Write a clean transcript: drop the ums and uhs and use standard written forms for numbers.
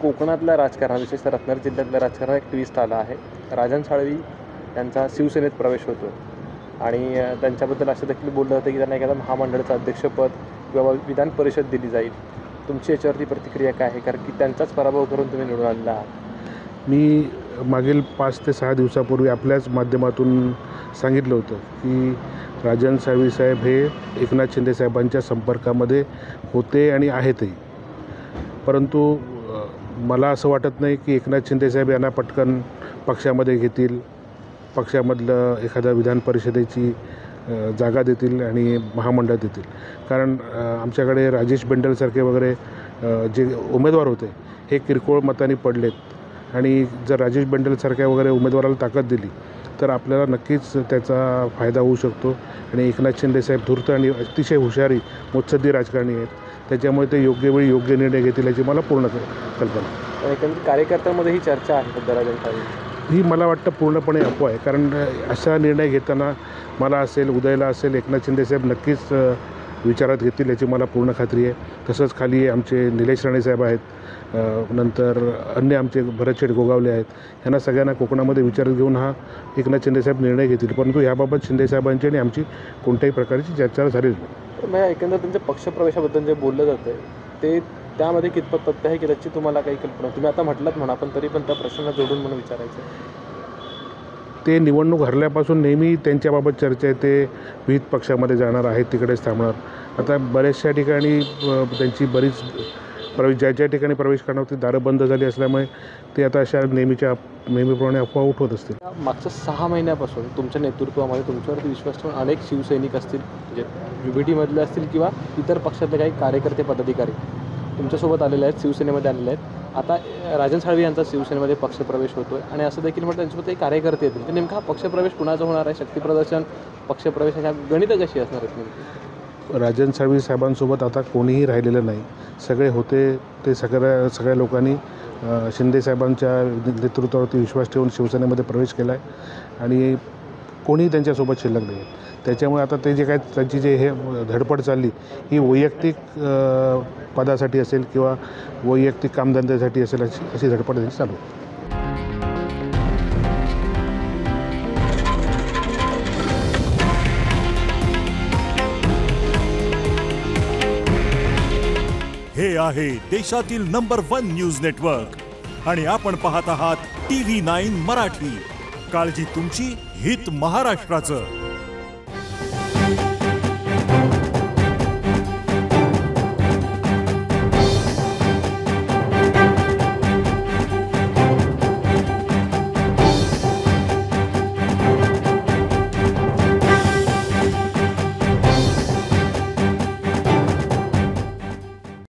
कोकणातल्या राजकारणात विशेषतः रत्नागिरी जिल्ह्यातल्या राजकारणात एक ट्विस्ट आला आहे. राजन साळवी यांचा शिवसेनेत प्रवेश होतो आणि त्यांच्याबद्दल असं देखील बोललं जातं की त्यांना एखादा महामंडळाचं अध्यक्षपद किंवा विधान परिषद दिली जाईल. तुमची याच्यावरती प्रतिक्रिया काय आहे? कारण की त्यांचाच पराभव करून तुम्ही निवडून आलेला आहात. मी मागील 5 ते 6 दिवसापूर्वी आपल्याच माध्यमातून सांगितलं होतं की राजन साळवी साहेब हे एकनाथ शिंदे साहेबांच्या संपर्कामध्ये होते आणि आहेतही. परंतु मला असं वाटत नाही की एकनाथ शिंदे साहेब यांना पटकन पक्षामध्ये घेतील, पक्षामधलं एखाद्या विधान परिषदेची जागा देतील आणि महामंडळ देतील. कारण आमच्याकडे राजेश बेंडलसारखे वगैरे जे उमेदवार होते हे किरकोळ मतांनी पडलेत आणि जर राजेश बेंडलसारख्या वगैरे उमेदवाराला ताकद दिली तर आपल्याला नक्कीच त्याचा फायदा होऊ शकतो. आणि एकनाथ शिंदे साहेब धूर्त आणि अतिशय हुशारी मुत्सद्दी राजकारणी आहेत, त्याच्यामुळे ते योग्य वेळी योग्य निर्णय घेतील याची मला पूर्ण कल्पना. एकंदरीत कार्यकर्त्यांमध्ये ही चर्चा आहे सध्या राजन साळवी ही मला वाटतं पूर्णपणे अफवा आहे. कारण असा निर्णय घेताना मला असेल, उदयला असेल, एकनाथ शिंदे साहेब नक्कीच विचारात घेतील याची मला पूर्ण खात्री आहे. तसंच खाली आमचे निलेश राणे साहेब आहेत, नंतर अन्य आमचे भरतशेठ गोगावले आहेत. यांना सगळ्यांना कोकणामध्ये विचारात घेऊन हा एकनाथ शिंदे साहेब निर्णय घेतील. परंतु याबाबत शिंदे साहेबांची आणि आमची कोणत्याही प्रकारची चर्चा झालेली नाही. मग एकंदर त्यांच्या पक्षप्रवेशाबद्दल जे बोललं जातं ते त्यामध्ये कितपत तथ्य आहे की त्याची तुम्हाला काही कल्पना? तुम्ही आता म्हटलात म्हणा, पण तरी पण त्या प्रश्नाला जोडून म्हणून विचारायचं. ते निवडणूक हरल्यापासून नेहमी त्यांच्याबाबत चर्चा आहे. ते विविध पक्षामध्ये जाणार आहेत, तिकडेच थांबणार. आता बऱ्याचशा ठिकाणी त्यांची बरीच ज्या ठिकाणी प्रवेश करणार होती दारं बंद झाली असल्यामुळे ते आता अशा नेहमीप्रमाणे अफवा उठवत असतील. मागच्या 6 महिन्यापासून तुमच्या नेतृत्वामध्ये तुमच्यावरती विश्वास ठेवून अनेक शिवसैनिक असतील, म्हणजे UBTमधले असतील किंवा इतर पक्षातले काही कार्यकर्ते पदाधिकारी तुमच्यासोबत आलेले आहेत, शिवसेनेमध्ये आलेले आहेत. आता राजन साळवी यांचा शिवसेनेमध्ये पक्षप्रवेश होतो आहे आणि असं देखील म्हणतात त्यांच्यासोबत काही कार्यकर्ते येतील. तर नेमका पक्षप्रवेश कुणाचा होणार आहे? शक्तीप्रदर्शन, पक्षप्रवेश ह्या गणितं कशी असणार आहेत नेमकी? राजन साळवी साहेबांसोबत आता कोणीही राहिलेलं नाही. सगळे होते ते सगळ्या लोकांनी शिंदे साहेबांच्या नेतृत्वावरती विश्वास ठेवून शिवसेनेमध्ये प्रवेश केला आहे आणि कोणीही त्यांच्यासोबत शिल्लक नाही. त्याच्यामुळे आता ते जे काय त्यांची जे हे धडपड चालली ही वैयक्तिक पदासाठी असेल किंवा वैयक्तिक कामधंद्यासाठी असेल अशी धडपड त्यांची चालू आहे. हे आहे देशातील नंबर 1 न्यूज नेटवर्क आणि आपण पाहत आहात TV9 मराठी. काळजी तुमची, हित महाराष्ट्राचं.